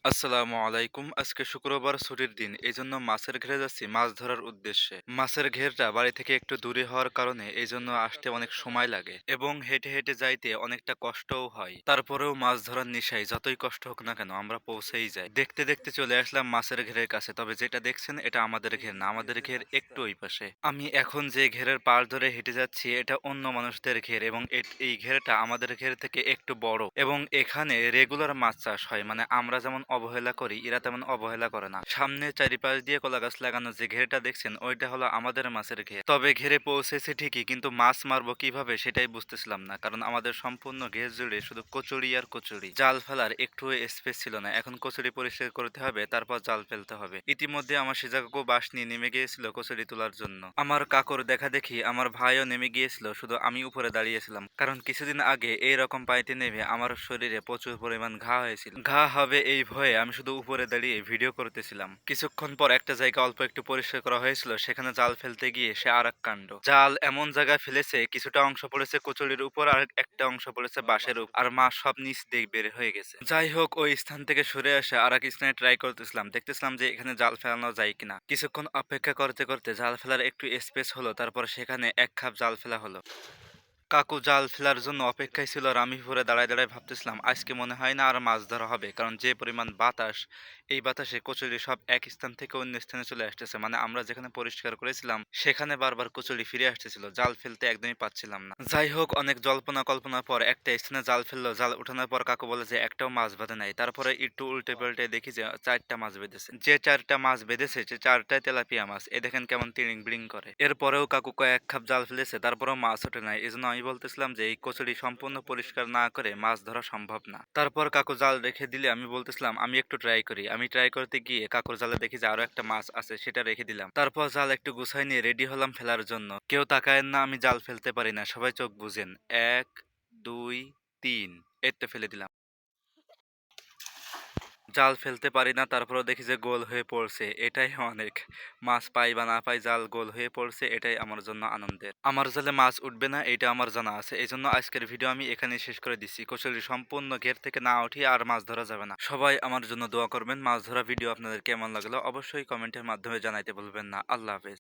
আসসালামু আলাইকুম। আজকে শুক্রবার ছুটির দিন। এজন্য মাছের ঘেরে যাচ্ছি মাছ ধরার উদ্দেশ্যে। মাছের ঘেরটা বাড়ি থেকে একটু দূরে হওয়ার কারণে এজন্য আসতে অনেক সময় লাগে এবং হেঁটে হেঁটে যাইতে অনেকটা কষ্টও হয়। তারপরেও মাছ ধরার নেশায় যতই কষ্ট হোক না কেন আমরা পৌঁছেই যাই। দেখতে দেখতে চলে আসলাম মাছের ঘেরের কাছে। তবে যেটা দেখছেন এটা আমাদের ঘের না, আমাদের ঘের একটু ওই পাশে। আমি এখন যে ঘেরের পাড় ধরে হেঁটে যাচ্ছি এটা অন্য মানুষদের ঘের এবং এই ঘেরটা আমাদের ঘের থেকে একটু বড় এবং এখানে রেগুলার মাছ চাষ হয়। মানে আমরা যেমন অবহেলা করি এরা তেমন অবহেলা করে না। সামনে চারিপাশ দিয়ে কলা গাছ লাগানো যে ঘেরটা দেখছেন ওইটা হলো আমাদের মাছের ঘের। তবে ঘেরে পৌঁছেছি ঠিকই, কিন্তু মাছ মারবো কিভাবে সেটাই বুঝতেছিলাম না, কারণ আমাদের সম্পূর্ণ ঘের জুড়ে শুধু কচুরি আর কচুরি। জাল ফেলার একটু স্পেস ছিল না। এখন কচুরি পরিষ্কার করতে হবে, তারপর জাল ফেলতে হবে। ইতিমধ্যে আমার সিজা কাকু বাঁশ নিয়ে নেমে গিয়েছিল কচুরি তোলার জন্য। আমার কাকুর দেখা দেখি আমার ভাইও নেমে গিয়েছিল, শুধু আমি উপরে দাঁড়িয়েছিলাম, কারণ কিছুদিন আগে এইরকম পানিতে নেমে আমার শরীরে প্রচুর পরিমাণ ঘা হয়েছিল। ঘা হবে এই ভয়ে আমি শুধু উপরে দাঁড়িয়ে ভিডিও করতেছিলাম। কিছুক্ষণ পর একটা জায়গা অল্প একটু পরিষ্কার করা হয়েছিল, সেখানে জাল ফেলতে গিয়ে সে আর এক কাণ্ড। জাল এমন জায়গায় ফেলেছে, কিছুটা অংশ পড়েছে কচুরির উপর আর একটা অংশ পড়েছে বাঁশের উপর, আর মাছ সব নিচ দিয়ে বের হয়ে গেছে। যাই হোক, ওই স্থান থেকে সরে আসে আর এক স্থানে ট্রাই করতেছিলাম, দেখতেছিলাম যে এখানে জাল ফেলানো যায় কিনা। কিছুক্ষণ অপেক্ষা করতে করতে জাল ফেলার একটু স্পেস হলো, তারপর সেখানে এক খাপ জাল ফেলা হলো। কাকু জাল ফেলার জন্য অপেক্ষায় ছিল আর আমি ঘুরে দাঁড়ায় দাঁড়ায় ভাবতেছিলাম আজকে মনে হয় না আর মাছ ধরা হবে, কারণ যে পরিমাণ বাতাস, এই বাতাসে কচুরি সব এক স্থান থেকে অন্য স্থানে চলে আসতেছে। মানে আমরা যেখানে পরিষ্কার করেছিলাম সেখানে বারবার কচুরি ফিরে আসতেছিল, জাল ফেলতে একদমই পাচ্ছিলাম না। যাই হোক, অনেক জল্পনা কল্পনার পর একটা স্থানে জাল ফেললো। জাল উঠানোর পর কাকু বলে যে একটাও মাছ বাঁধে নাই। তারপরে একটু উল্টে পাল্টে দেখি যে চারটা মাছ বেঁধেছে। যে চারটা মাছ বেঁধেছে সে চারটায় তেলাপিয়া মাছ। এ দেখেন কেমন তিড়িং বিড়িং করে। এরপরেও কাকু কয়েক খাপ জাল ফেলেছে, তারপরেও মাছ ওঠে নাই। এজন্য আমি বলতেছিলাম যে এই কচুরি সম্পূর্ণ পরিষ্কার না করে মাছ ধরা সম্ভব না। তারপর কাকু জাল রেখে দিলে আমি বলতেছিলাম আমি একটু ট্রাই করি। আমি ট্রাই করতে গিয়ে কাকুর জালে দেখি যে আরো একটা মাছ আছে, সেটা রেখে দিলাম। তারপর জাল একটু গুছাই নিয়ে রেডি হলাম ফেলার জন্য। কেউ তাকায়েন না, আমি জাল ফেলতে পারি না, সবাই চোখ বুঝেন। ১, ২, ৩, এই তো ফেলে দিলাম। জাল ফেলতে পারি না, তারপরেও দেখি যে গোল হয়ে পড়ছে। এটাই অনেক। মাছ পাই বা না পাই, জাল গোল হয়ে পড়ছে, এটাই আমার জন্য আনন্দের। আমার জালে মাছ উঠবে না এটা আমার জানা আছে। এজন্য আজকের ভিডিও আমি এখানেই শেষ করে দিচ্ছি। কচুরি সম্পূর্ণ ঘের থেকে না উঠিয়ে আর মাছ ধরা যাবে না। সবাই আমার জন্য দোয়া করবেন। মাছ ধরা ভিডিও আপনাদের কেমন লাগলো অবশ্যই কমেন্টের মাধ্যমে জানাইতে ভুলবেন না। আল্লাহ হাফেজ।